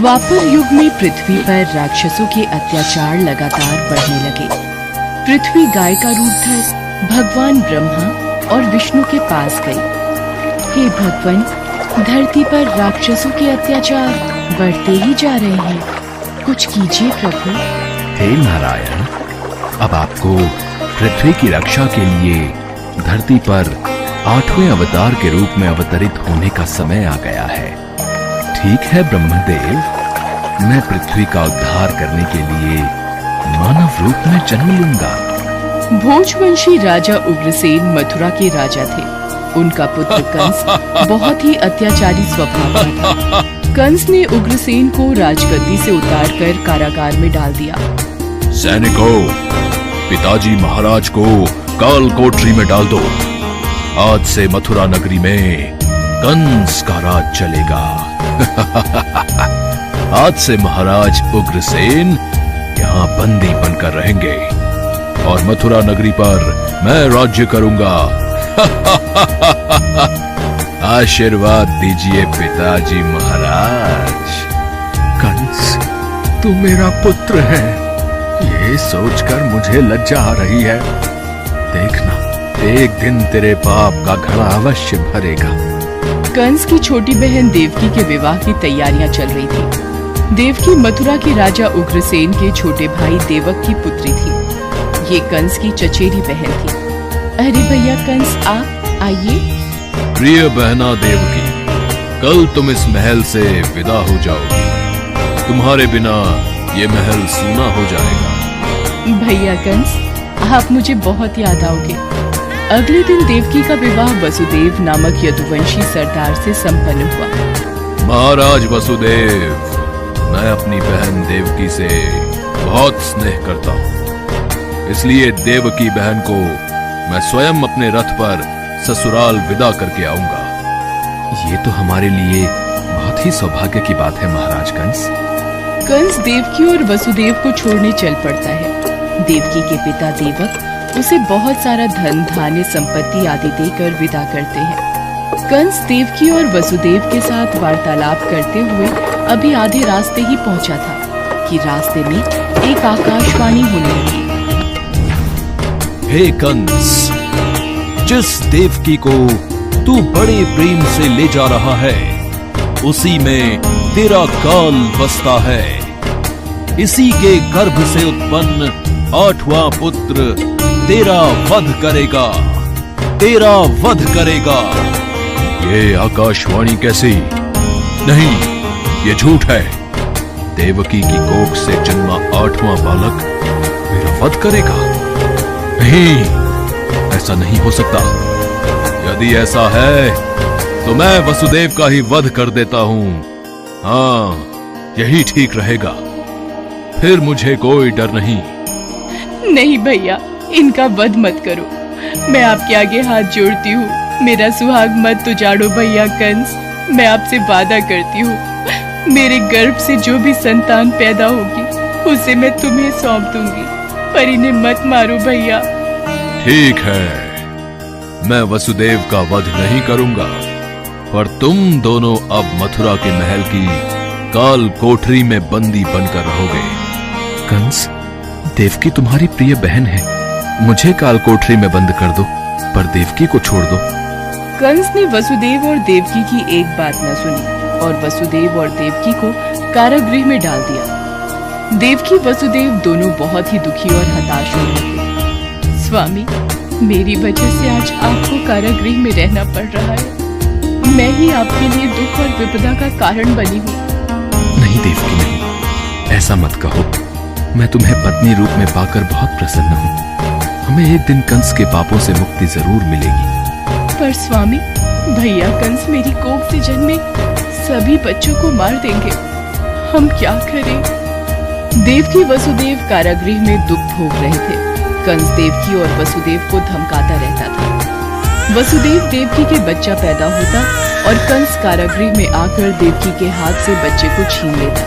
द्वापर युग में पृथ्वी पर राक्षसों के अत्याचार लगातार बढ़ने लगे। पृथ्वी गाय का रूप धर भगवान ब्रह्मा और विष्णु के पास गई। हे भगवान, धरती पर राक्षसों के अत्याचार बढ़ते ही जा रहे हैं, कुछ कीजिए प्रभु। हे नारायण, अब आपको पृथ्वी की रक्षा के लिए धरती पर 8वें अवतार के रूप में अवतरित होने का समय आ गया है। ठीक है ब्रह्मदेव, मैं पृथ्वी का उद्धार करने के लिए मानव रूप में जन्म लूंगा। भोजवंशी राजा उग्रसेन मथुरा के राजा थे। उनका पुत्र कंस बहुत ही अत्याचारी स्वभाव का था। कंस ने उग्रसेन को राजगद्दी से उतारकर कारागार में डाल दिया। सैनिकों, पिताजी महाराज को काल कोठरी में डाल दो। आज से मथुरा नगरी में कंस का राज चलेगा। आज से महाराज उग्रसेन यहाँ बंदी बनकर रहेंगे और मथुरा नगरी पर मैं राज्य करूंगा। आशीर्वाद दीजिए पिताजी महाराज। कंस, तू मेरा पुत्र है, ये सोचकर मुझे लज्जा आ रही है। देखना, एक दिन तेरे पाप का घड़ा अवश्य भरेगा। कंस की छोटी बहन देवकी के विवाह की तैयारियां चल रही थी। देवकी मथुरा के राजा उग्रसेन के छोटे भाई देवक की पुत्री थी। ये कंस की चचेरी बहन थी। अरे भैया कंस, आइए। प्रिय बहना देवकी, कल तुम इस महल से विदा हो जाओगी। तुम्हारे बिना ये महल सूना हो जाएगा। भैया कंस, आप मुझे बहुत याद आओगे। अगले दिन देवकी का विवाह वसुदेव नामक यदुवंशी सरदार से संपन्न हुआ। महाराज वसुदेव, मैं अपनी बहन देवकी से बहुत स्नेह करता हूँ, इसलिए देवकी बहन को मैं स्वयं अपने रथ पर ससुराल विदा करके आऊंगा। ये तो हमारे लिए बहुत ही सौभाग्य की बात है महाराज कंस। कंस देवकी और वसुदेव को छोड़ने चल पड़ता है। देवकी के पिता देवक उसे बहुत सारा धन धान्य संपत्ति आदि देकर विदा करते हैं। कंस देवकी और वसुदेव के साथ वार्तालाप करते हुए अभी आधे रास्ते ही पहुंचा था कि रास्ते में एक आकाशवाणी होने लगी। हे कंस, जिस देवकी को तू बड़े प्रेम से ले जा रहा है, उसी में तेरा काल बसता है। इसी के गर्भ से उत्पन्न 8वां पुत्र तेरा वध करेगा, तेरा वध करेगा। ये आकाशवाणी कैसी? नहीं, ये झूठ है। देवकी की कोख से जन्मा 8वां बालक मेरा वध करेगा? नहीं, ऐसा नहीं हो सकता। यदि ऐसा है तो मैं वसुदेव का ही वध कर देता हूं। हाँ, यही ठीक रहेगा। फिर मुझे कोई डर नहीं। नहीं भैया, इनका वध मत करो। मैं आपके आगे हाथ जोड़ती हूँ। मेरा सुहाग मत उजाड़ो भैया कंस। मैं आपसे वादा करती हूँ, मेरे गर्भ से जो भी संतान पैदा होगी उसे मैं तुम्हें सौंप दूंगी, पर इन्हें मत मारो भैया। ठीक है, मैं वसुदेव का वध नहीं करूंगा, पर तुम दोनों अब मथुरा के महल की काल कोठरी में बंदी बनकर रहोगे। कंस, देवकी तुम्हारी प्रिय बहन है, मुझे काल कोठरी में बंद कर दो, पर देवकी को छोड़ दो। कंस ने वसुदेव और देवकी की एक बात न सुनी और वसुदेव और देवकी को कारागृह में डाल दिया। देवकी वसुदेव दोनों बहुत ही दुखी और हताश हो रहे थे। स्वामी, मेरी वजह से आज आपको कारागृह में रहना पड़ रहा है। मैं ही आपके लिए दुख और विपदा का कारण बनी हूँ। नहीं देवकी, नहीं, ऐसा मत कहो। मैं तुम्हें पत्नी रूप में पाकर बहुत प्रसन्न हूँ। हमें एक दिन कंस के पापों से मुक्ति जरूर मिलेगी। पर स्वामी, भैया कंस मेरी कोख से जन्मे सभी बच्चों को मार देंगे। हम क्या करें? देवकी वसुदेव कारागृह में दुख भोग रहे थे। कंस देवकी और वसुदेव को धमकाता रहता था। वसुदेव देवकी के बच्चा पैदा होता और कंस कारागृह में आकर देवकी के हाथ से बच्चे को छीन लेता।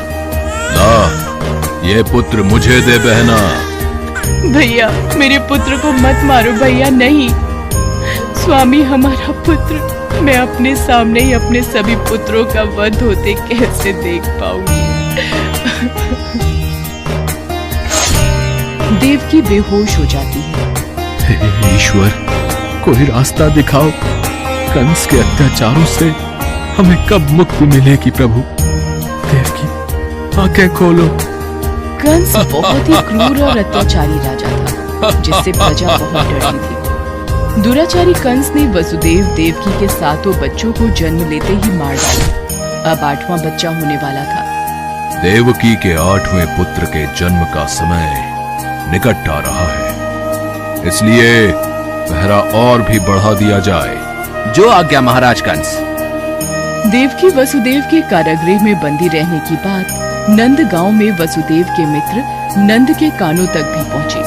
ला, ये पुत्र मुझे दे बहना। भैया, मेरे पुत्र को मत मारो भैया। नहीं स्वामी, हमारा पुत्र, मैं अपने सामने ही अपने सभी पुत्रों का वध होते कैसे देख पाऊंगी? देवकी बेहोश हो जाती है। हे ईश्वर, कोई रास्ता दिखाओ। कंस के अत्याचारों से हमें कब मुक्ति मिलेगी प्रभु? देवकी, आंखें खोलो। कंस बहुत ही क्रूर और अत्याचारी राजा था, जिससे प्रजा बहुत डरती थी। दुराचारी कंस ने वसुदेव देवकी के 7 बच्चों को जन्म लेते ही मार डाला। अब 8वां बच्चा होने वाला था। देवकी के 8वें पुत्र के जन्म का समय निकट आ रहा है, इसलिए पहरा और भी बढ़ा दिया जाए। जो आज्ञा महाराज कंस। देवकी वसुदेव के कारागृह में बंदी रहने की बात नंद गांव में वसुदेव के मित्र नंद के कानों तक भी पहुंची।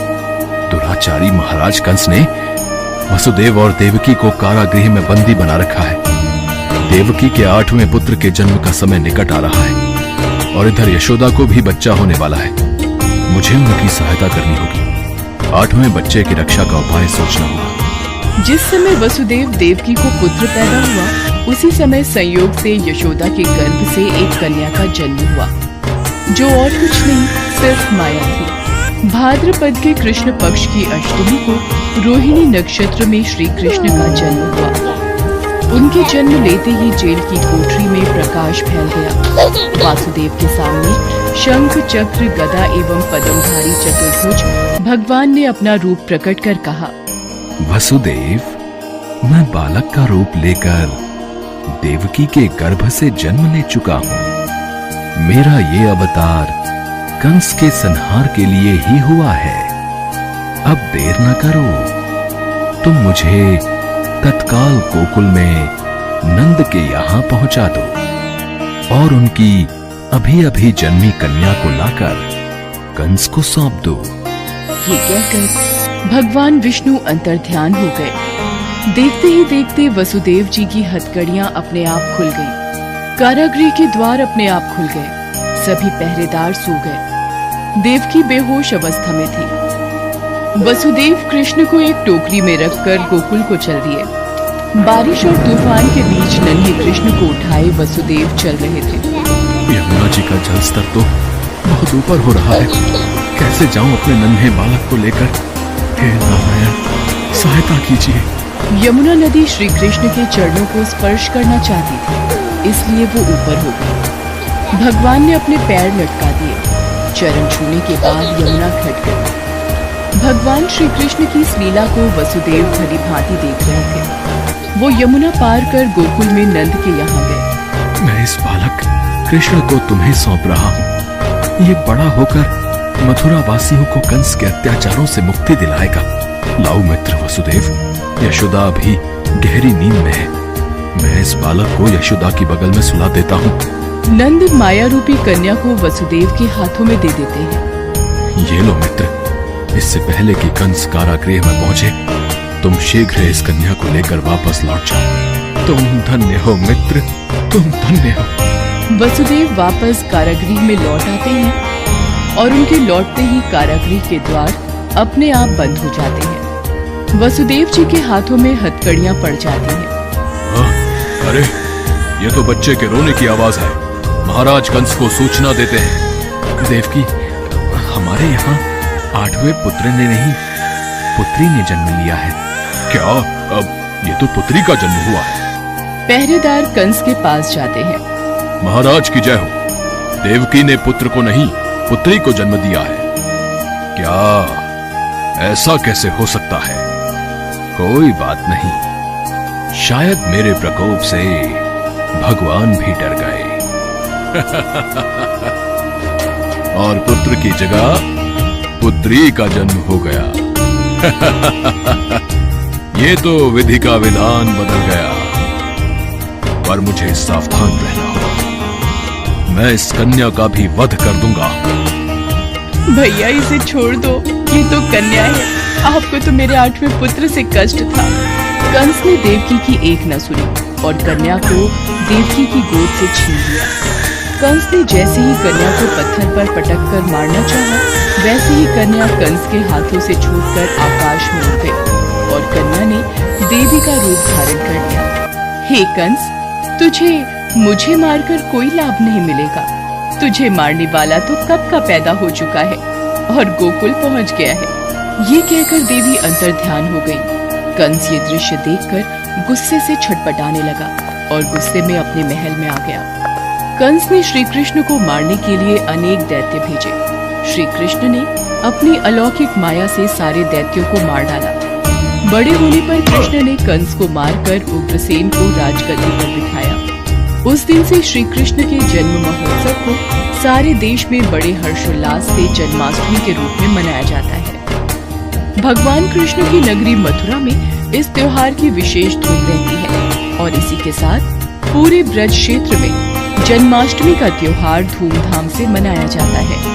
दुराचारी महाराज कंस ने वसुदेव और देवकी को कारागृह में बंदी बना रखा है। देवकी के 8वें पुत्र के जन्म का समय निकट आ रहा है और इधर यशोदा को भी बच्चा होने वाला है। मुझे उनकी सहायता करनी होगी। 8वें बच्चे की रक्षा का उपाय सोचना होगा। जिस समय वसुदेव देवकी को पुत्र पैदा हुआ, उसी समय संयोग से यशोदा के गर्भ से एक कन्या का जन्म हुआ, जो और कुछ नहीं सिर्फ माया थी। भाद्रपद के कृष्ण पक्ष की अष्टमी को रोहिणी नक्षत्र में श्री कृष्ण का जन्म हुआ। उनके जन्म लेते ही जेल की कोठरी में प्रकाश फैल गया। वासुदेव के सामने शंख चक्र गदा एवं पद्मधारी चतुर्भुज भगवान ने अपना रूप प्रकट कर कहा, वसुदेव, मैं बालक का रूप लेकर देवकी के गर्भ से जन्म ले चुका हूँ। मेरा ये अवतार कंस के संहार के लिए ही हुआ है। अब देर न करो, तुम मुझे तत्काल गोकुल में नंद के यहाँ पहुंचा दो और उनकी अभी अभी जन्मी कन्या को लाकर कंस को सौंप दो। ये कहकर भगवान विष्णु अंतर्ध्यान हो गए। देखते ही देखते वसुदेव जी की हथकड़ियां अपने आप खुल गईं। कारागृह के द्वार अपने आप खुल गए। सभी पहरेदार सो गए। देवकी बेहोश अवस्था में थी। वसुदेव कृष्ण को एक टोकरी में रखकर गोकुल को चल दिए। बारिश और तूफान के बीच नन्हे कृष्ण को उठाए वसुदेव चल रहे थे। यमुना जी का जलस्तर तो बहुत ऊपर हो रहा है। कैसे जाऊं अपने नन्हे बालक को लेकर? हे नारायण, सहायता कीजिए। यमुना नदी श्री कृष्ण के चरणों को स्पर्श करना चाहती थी, इसलिए वो ऊपर हो गई। भगवान ने अपने पैर लटका दिए। चरण छूने के बाद यमुना घट गई। भगवान श्री कृष्ण की इस लीला को वसुदेव भली भांति देख रहे थे। वो यमुना पार कर गोकुल में नंद के यहाँ गए। मैं इस बालक कृष्ण को तुम्हें सौंप रहा हूँ। ये बड़ा होकर मथुरा वासियों को कंस के अत्याचारों से मुक्ति दिलाएगा। लाओ मित्र वसुदेव, यशोदा भी गहरी नींद में है। मैं इस बालक को यशोदा की बगल में सुला देता हूँ। नंद माया रूपी कन्या को वसुदेव के हाथों में दे देते हैं। ये लो मित्र, इससे पहले कि कंस कारागृह में पहुंचे, तुम शीघ्र इस कन्या को लेकर वापस लौट जाओ। तुम धन्य हो मित्र, तुम धन्य हो। वसुदेव वापस कारागृह में लौट आते हैं और उनके लौटते ही कारागृह के द्वार अपने आप बंद हो जाते हैं। वसुदेव जी के हाथों में हथकड़ियां पड़ जाती हैं। अरे, ये तो बच्चे के रोने की आवाज है। महाराज कंस को सूचना देते हैं। देवकी, हमारे यहाँ 8वें पुत्र ने नहीं, पुत्री ने जन्म लिया है। क्या? अब ये तो पुत्री का जन्म हुआ है। पहरेदार कंस के पास जाते हैं। महाराज की जय हो। देवकी ने पुत्र को नहीं, पुत्री को जन्म दिया है। क्या ऐसा कैसे हो सकता है? कोई बात नहीं, शायद मेरे प्रकोप से भगवान भी डर गए। और पुत्र की जगह पुत्री का जन्म हो गया। ये तो विधि का विधान बदल गया। पर मुझे सावधान रहना होगा। मैं इस कन्या का भी वध कर दूंगा। भैया, इसे छोड़ दो, ये तो कन्या है। आपको तो मेरे 8वें पुत्र से कष्ट था। कंस ने देवकी की एक न सुनी और कन्या को देवकी की गोद से छीन लिया। कंस ने जैसे ही कन्या को पत्थर पर पटक कर मारना चाहा, वैसे ही कन्या कंस के हाथों से छूटकर आकाश में उड़ गई और कन्या ने देवी का रूप धारण कर लिया। हे कंस, तुझे मुझे मारकर कोई लाभ नहीं मिलेगा। तुझे मारने वाला तो कब का पैदा हो चुका है और गोकुल पहुंच गया है। ये कहकर देवी अंतर्ध्यान हो गई। कंस ये दृश्य देखकर गुस्से से छटपटाने लगा और गुस्से में अपने महल में आ गया। कंस ने श्री कृष्ण को मारने के लिए अनेक दैत्य भेजे। श्री कृष्ण ने अपनी अलौकिक माया से सारे दैत्यों को मार डाला। बड़े होने पर कृष्ण ने कंस को मारकर उग्रसेन को राजगद्दी पर बिठाया। उस दिन से श्री कृष्ण के जन्म महोत्सव को सारे देश में बड़े हर्षोल्लास से जन्माष्टमी के रूप में मनाया जाता है। भगवान कृष्ण की नगरी मथुरा में इस त्योहार की विशेष धूम रहती है और इसी के साथ पूरे ब्रज क्षेत्र में जन्माष्टमी का त्योहार धूमधाम से मनाया जाता है।